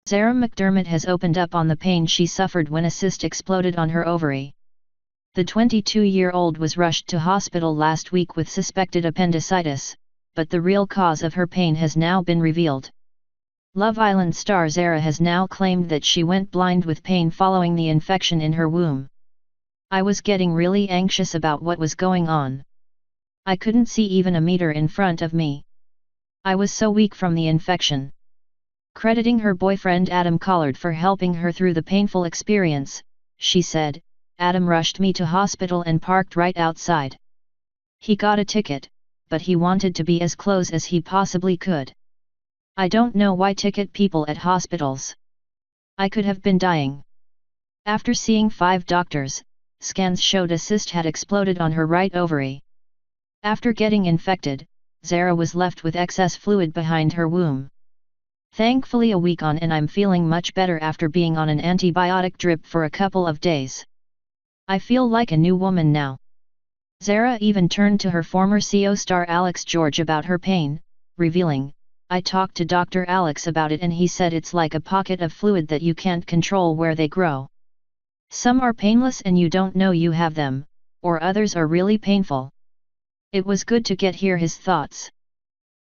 Zara McDermott has opened up on the pain she suffered when a cyst exploded on her ovary. The 22-year-old was rushed to hospital last week with suspected appendicitis, but the real cause of her pain has now been revealed. Love Island star Zara has now claimed that she went blind with pain following the infection in her womb. "I was getting really anxious about what was going on. I couldn't see even a meter in front of me. I was so weak from the infection." Crediting her boyfriend Adam Collard for helping her through the painful experience, she said, "Adam rushed me to hospital and parked right outside. He got a ticket, but he wanted to be as close as he possibly could. I don't know why ticket people at hospitals. I could have been dying." After seeing 5 doctors, scans showed a cyst had exploded on her right ovary. After getting infected, Zara was left with excess fluid behind her womb. "Thankfully a week on and I'm feeling much better after being on an antibiotic drip for a couple of days. I feel like a new woman now." Zara even turned to her former CO star Alex George about her pain, revealing, "I talked to Dr. Alex about it and he said it's like a pocket of fluid that you can't control where they grow. Some are painless and you don't know you have them, or others are really painful." It was good to hear his thoughts.